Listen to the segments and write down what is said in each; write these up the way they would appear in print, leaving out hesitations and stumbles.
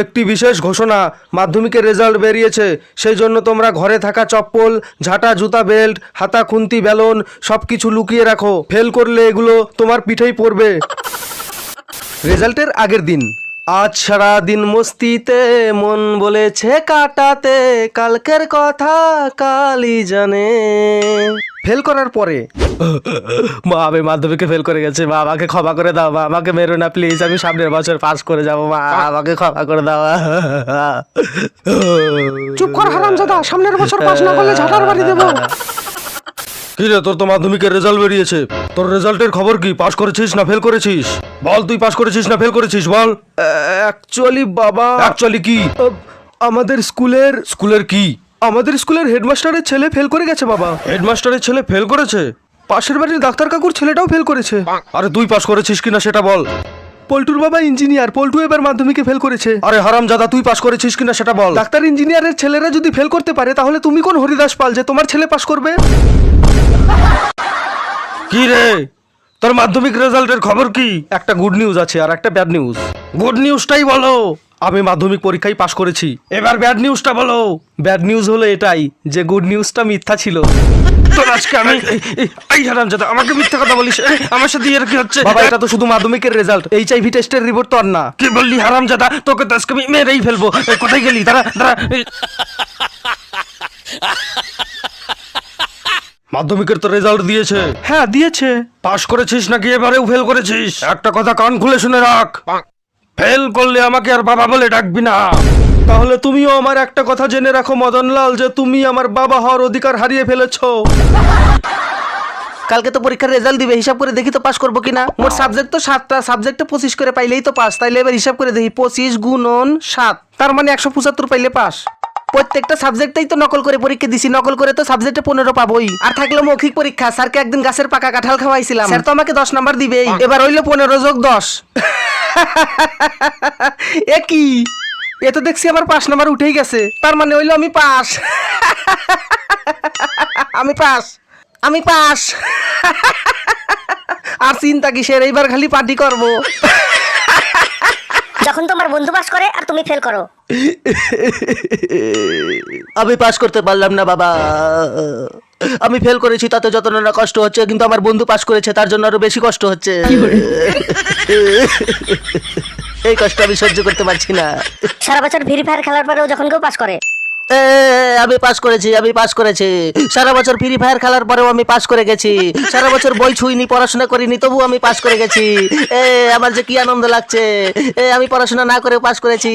একটি বিশেষ ঘোষণা, মাধ্যমিকের রেজাল্ট বেরিয়েছে, সেই জন্য তোমরা ঘরে থাকা চপ্পল, ঝাঁটা, জুতা, বেল্ট, হাতা, খুন্তি, বেলুন সব কিছু লুকিয়ে রাখো। ফেল করলে এগুলো তোমার পিঠেই পড়বে। রেজাল্টের আগের দিন। আজ সারা দিন মস্তিতে মন বলেছে কাটাতে, কালকের কথা কালই জানে। ফেল করার পরে মা, আমি মাধ্যমিকে ফেল করে গেছি, মা আমাকে ক্ষমা করে দাও, মা আমাকে মেরো না প্লিজ, আমি সামনের বছর পাস করে যাবো, মা আমাকে ক্ষমা করে দাও। চুপ কর হারামজাদা, সামনের বছর পাস না করলে ঝাঁটার বাড়ি দেবো। কি রে, তোর তো মাধ্যমিকের রেজাল্ট বেরিয়েছে, তোর রেজাল্টের খবর কি? পাস করেছিস না ফেল করেছিস? বল, তুই পাস করেছিস না ফেল করেছিস, বল। অ্যাকচুয়ালি বাবা, অ্যাকচুয়ালি কি? আমাদের স্কুলের কি? আমাদের স্কুলের হেডমাস্টারের ছেলে ফেল করে গেছে বাবা। হেডমাস্টারের ছেলে ফেল করেছে? পাশের বাড়ির ডাক্তার কাকুর ছেলেটাও ফেল করেছে। আরে তুই পাস করেছিস কিনা সেটা বল। পল্টুর বাবা ইঞ্জিনিয়ার, পল্টু এবার মাধ্যমিকে ফেল করেছে। আরে হারামজাদা, তুই পাস করেছিস কিনা সেটা বল। ডাক্তার ইঞ্জিনিয়ারের ছেলেরা যদি ফেল করতে পারে, তাহলে তুমি কোন হরিদাস পাল যে তোমার ছেলে পাস করবে? কি রে, তোর মাধ্যমিক রেজাল্টের খবর কি? একটা গুড নিউজ আছে আর একটা ব্যাড নিউজ। গুড নিউজটাই বলো। আমি মাধ্যমিক পরীক্ষায় পাশ করেছি। এবার ব্যাড নিউজটা বলো। ব্যাড নিউজ হলো এটাই যে গুড নিউজটা মিথ্যা ছিল। তোর আজকে আমি এই হারামজাদা, আমাকে মিথ্যা কথা বলিস? আমার সাথে এর কি হচ্ছে? বাবা, এটা তো শুধু মাধ্যমিকের রেজাল্ট, এইচআইভি টেস্টের রিপোর্ট তো আর না। কি বললি হারামজাদা? তোকে তো আজকে আমি মেরেই ফেলবো। কোথায় গেলি? দাঁড়া দাঁড়া। মাধ্যমিকের তো রেজাল্ট দিয়েছে। হ্যাঁ দিয়েছে। পাশ করেছিস নাকি এবারেও ফেল করেছিস? একটা কথা কান খুলে শুনে রাখ, ফেল করলে আমাকে আর বাবা বলে ডাকবি না। তাহলে তুমিও আমার একটা কথা জেনে রাখো মদনলাল, যে তুমি আমার বাবা হওয়ার অধিকার হারিয়ে ফেলেছো। কালকে তো পরীক্ষার রেজাল্ট দিবে, হিসাব করে দেখি তো পাস করবো কিনা। মোট সাবজেক্ট তো 7টা, সাবজেক্টে 25 করে পাইলেই তো পাস। তাইলে এবার হিসাব করে দেখি, 25 গুণন 7, তার মানে 175 পাইলে পাস। প্রত্যেকটা সাবজেক্টেই তো নকল করে পরীক্ষা দিছি, নকল করে তো সাবজেক্টে 15 পাবোই। আর থাকলো মৌখিক পরীক্ষা, স্যারকে একদিন গাছের পাকা কাঁঠাল খাওয়াইছিলাম, স্যার তো আমাকে 10 নাম্বার দিবেই। এবার হইলো 15 যোগ 10। এ কি, এ তো দেখছি আমার 5 নাম্বার উঠেই গেছে, তার মানে হইলো আমি পাস। আমি পাস, আমি পাস। আর চিন্তা কিসের, এইবার খালি পার্টি করবো। যখন তোমার বন্ধু পাস করে আর তুমি ফেল করো। আমি পাস করতে পারলাম না বাবা। আমি ফেল করেছি, তাতে যত না কষ্ট হচ্ছে, কিন্তু আমার বন্ধু পাস করেছে, তার জন্য আরো বেশি কষ্ট হচ্ছে। এই কষ্ট আমি সহ্য করতে পারছি না। সারা বছর ফ্রি ফায়ার খেলার পরেও যখন কেউ পাস করে। আমি পাস করেছি, আমি পাস করেছি। সারা বছর ফ্রি ফায়ার খেলার পরেও আমি পাস করে গেছি। সারা বছর বই ছুঁইনি, পড়াশোনা করিনি, তবু আমি পাস করে গেছি। আমার যে কি আনন্দ লাগছে, আমি পড়াশোনা না করে পাস করেছি।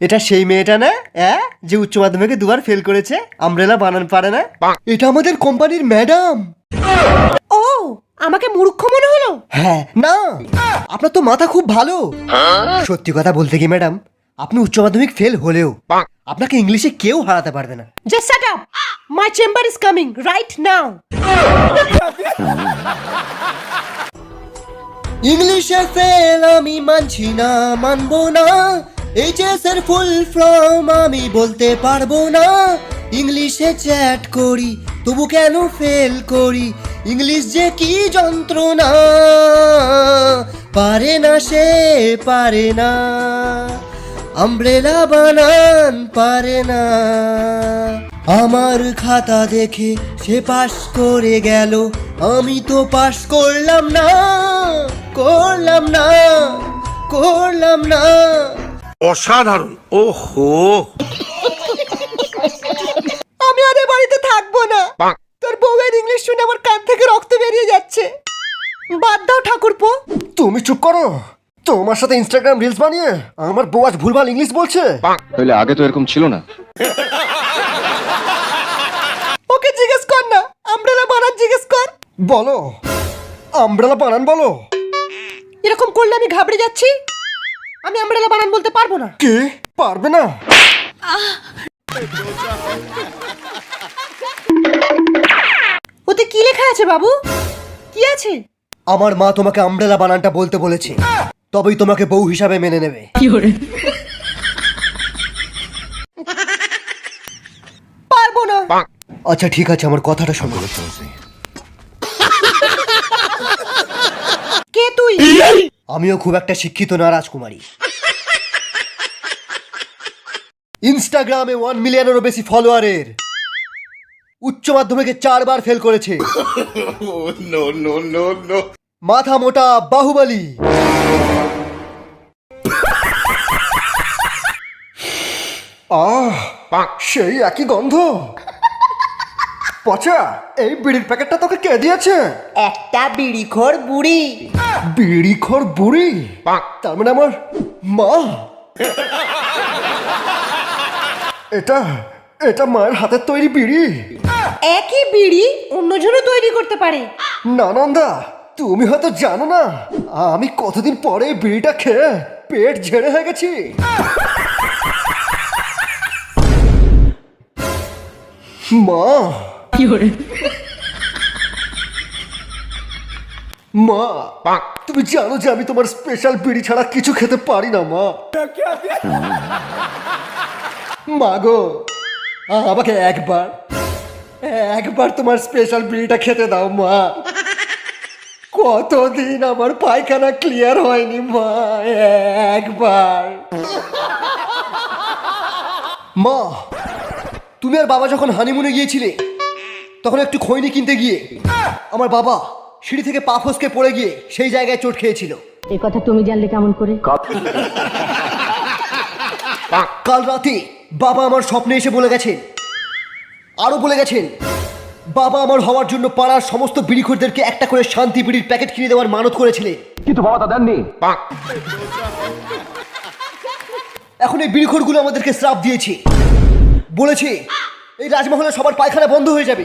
এটা সেই মেয়েটা না, যে উচ্চ মাধ্যমিকে দুবার ফেল করেছে, আমব্রেলা বানান পারে না? এটা আমাদের কোম্পানির ম্যাডাম। ও, আমাকে মূর্খ মনে হলো? হ্যাঁ না, আপনার তো মাথা খুব ভালো। সত্যি কথা বলতে কি ম্যাডাম, আপনি উচ্চ মাধ্যমিক ফেল হলেও আপনাকে ইংলিশে কেউ হারাতে পারবে না। Just shut up. My chamber is coming right now. ইংলিশে ফেল আমি মানছি না, মানবো না। এইচএস এর ফুল ফর্ম আমি বলতে পারবো না। ইংলিশে চ্যাট করি, তবু কেন ফেল করি? ইংলিশ যে কি যন্ত্রণা, পারে না সে, পারে না। আমব্রেলা বানান পারে না। আমার খাতা দেখে সে পাশ করে গেল, আমি তো পাশ করলাম না, করলাম না, করলাম না। অসাধারণ। ওহো, আমি আর এ বাড়িতে থাকবো না। তোর বউয়ের ইংলিশ শুনে আমার কান থেকে রক্ত বেরিয়ে যাচ্ছে। বাদ দাও ঠাকুরপো। তুমি চুপ করো। তোমার সাথে ইনস্টাগ্রাম রিলস বানিয়ে আমার বউ আজ ভুলভাল ইংলিশ বলছে। তাহলে আগে তো এরকম ছিল না। ওকে জিজ্ঞেস কর না, আমব্রেলা বানান জিজ্ঞেস কর। বলো, আমব্রেলা বানান বলো। এরকম করলে আমি ঘাবড়ে যাচ্ছি। আমি আমব্রেলা বানান বলতে পারবো না। কি পারবে না? ওতে কি লেখা আছে বাবু? কি আছে? আমার মা তোমাকে আমব্রেলা বানানটা বলতে বলেছে, তবেই তোমাকে বউ হিসাবে মেনে নেবে। আচ্ছা ঠিক আছে, আমার কথাটা শোনো। কে তুই? আমিও খুব একটা শিক্ষিত না রাজকুমারী। ইনস্টাগ্রামে 1 মিলিয়নেরও বেশি ফলোয়ারের, উচ্চ মাধ্যমিকে 4 বার ফেল করেছে, মাথা মোটা বাহুবলী। সেই একই গন্ধ। পচা, এই বিড়ির প্যাকেটটা তোকে কে দিয়েছে? একটা বিড়িখোর বুড়ি। বিড়িখোর বুড়ি? তার মানে আমার মা। এটা এটা মায়ের হাতের তৈরি বিড়ি। একই বিড়ি অন্যজনও তৈরি করতে পারে। না নন্দা, তুমি হয়তো জানো না, আমি কতদিন পরে এই বিড়িটা খেয়ে পেট ঝেড়ে হয়ে গেছি। মা, মা, তুমি জানো যে আমি তোমার স্পেশাল বিড়ি ছাড়া কিছু খেতে পারি না মা। মা গো, আমাকে একবার তোমার স্পেশাল বিড়িটা খেতে দাও মা। কতদিন আমার পায়খানা ক্লিয়ার হয়নি মা, একবার। মা, তুমি আর বাবা যখন হানিমুনে গিয়েছিলে তখন একটু খৈনি কিনতে গিয়ে আমার বাবা সিঁড়ি থেকে পা ফসকে পড়ে গিয়ে সেই জায়গায় চোট খেয়েছিল। এ কথা তুমি জানলে কেমন করে? কাল রাতে বাবা আমার স্বপ্নে এসে বলে গেছেন, আরো বলে গেছেন, বাবা আমার হওয়ার জন্য পাড়ার সমস্ত বিড়িখোরদেরকে একটা করে শান্তি বিড়ির প্যাকেট কিনে দেওয়ার মানত করেছিলেন, কিন্তু বাবা তা দেননি। এখন এই বিড়িখোরগুলো আমাদেরকে শ্রাপ দিয়েছে, বলেছে এই রাজমহলে সবার পায়খানা বন্ধ হয়ে যাবে,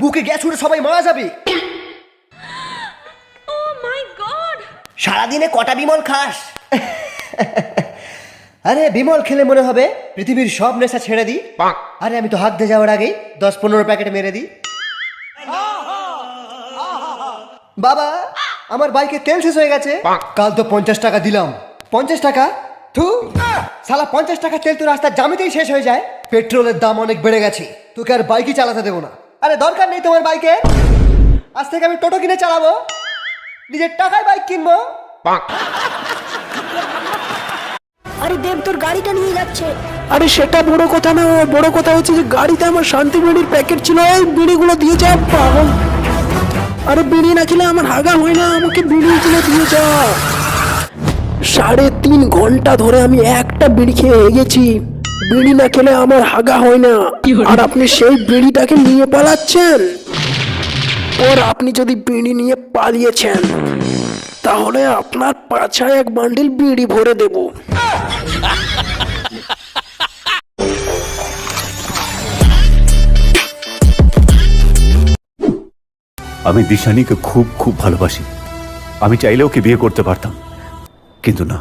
বুকে গ্যাস উঠে সবাই মারা যাবে। সারাদিনে কটা বিমল খাস? আরে বিমল খেলে মনে হবে পৃথিবীর সব নেশা ছেড়ে দিই। আরে আমি তো হাত দিয়ে যাওয়ার আগেই 10-15 প্যাকেট মেরে দিই। বাবা, আমার বাইকে তেল শেষ হয়ে গেছে। কাল তো 50 টাকা দিলাম। 50 টাকা? থু, শালা 50 টাকা তেল তো রাস্তার জামিতেই শেষ হয়ে যায়। পেট্রোলের দাম অনেক বেড়ে গেছে, তোকে আর বাইকই চালাতে দেবো না। আরে দরকার নেই তোমার বাইকে, আজ থেকে আমি টোটো কিনে চালাবো, নিজের টাকায় বাইক কিনবো। আরে দেব, তোর গাড়িটা নিয়ে যাচ্ছে। আরে সেটা বড় কথা না, বড় কথা হচ্ছে যে গাড়িতে আমার শান্তি বিড়ির প্যাকেট ছিল, এই বিড়িগুলো দিয়ে যা পাগল। আরে বিড়ি না খেলে আমার হাগা হয় না, আমাকে বিড়ি কিনে দিয়ে যা। 3.5 ঘন্টা ধরে আমি একটা বিড়ি খেয়ে গেছি, বিড়ি না খেলে আমার হাগা হয় না, আর আপনি সেই বিড়িটাকে নিয়ে পালাচ্ছেন। ওর আপনি যদি বিড়ি নিয়ে পালিয়েছেন তাহলে আপনার পাছায় 1 বান্ডিল বিড়ি ভরে দেব। আমি দিশানিকে খুব খুব ভালোবাসি। আমি চাইলে ওকে বিয়ে করতে পারতাম, কিন্তু না।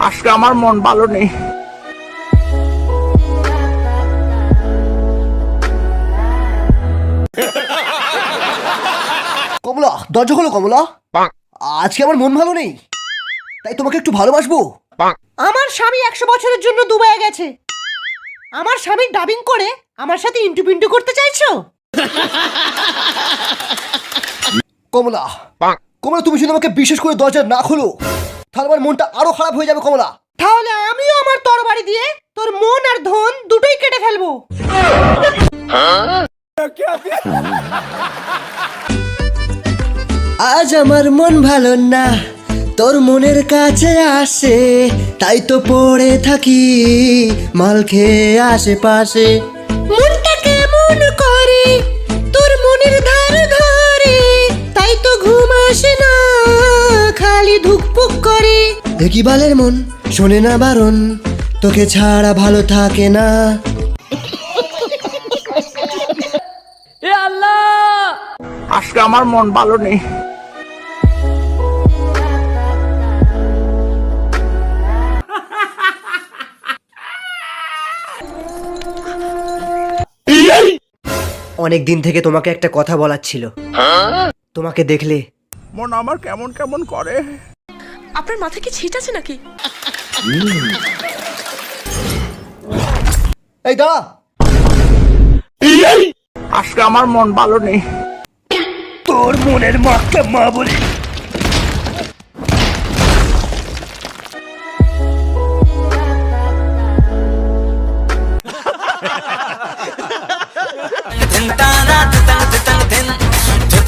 আজকে আমার মন ভালো নেই। কমলা, দরজা খোলো কমলা। আজকে আমার মন ভালো নেই, তাই তোমাকে একটু ভালোবাসবো। আমার স্বামী 100 বছরের জন্য দুবাই গেছে। আমার স্বামী ডাবিং করে আমার সাথে ইন্টু পিন্টু করতে চাইছো? কমলা, কমলা, তুমি যদি আমাকে বিশেষ করে দরজা না খোলো তাহলে আমার মনটা আরো খারাপ হয়ে যাবে কমলা। তাহলে আমিও আমার তরবারি দিয়ে তোর মন আর ধন দুটোই কেটে ফেলবো। আজ আমার মন ভালো না, তোর মনের কাছে আসে, তাই তো পড়ে থাকি মাল খেয়ে আশেপাশে। মনটা কেমন করে তোর মনের ধার ধরে, তাই তো ঘুম আসে না, খালি ধুকপুক করে। দেখি বালের মন শোনে না বারণ, তোকে ছাড়া ভালো থাকে না। আজকে আমার মন ভালো নেই। অনেক দিন থেকে তোমাকে একটা কথা বলার ছিল। তোমাকে দেখলে মন আমার কেমন কেমন করে। আপনার মাথায় কি ছিট আছে নাকি? এই দাঁড়া। আজকে আমার মন ভালো নেই। তোর মনের মাকে মা বলি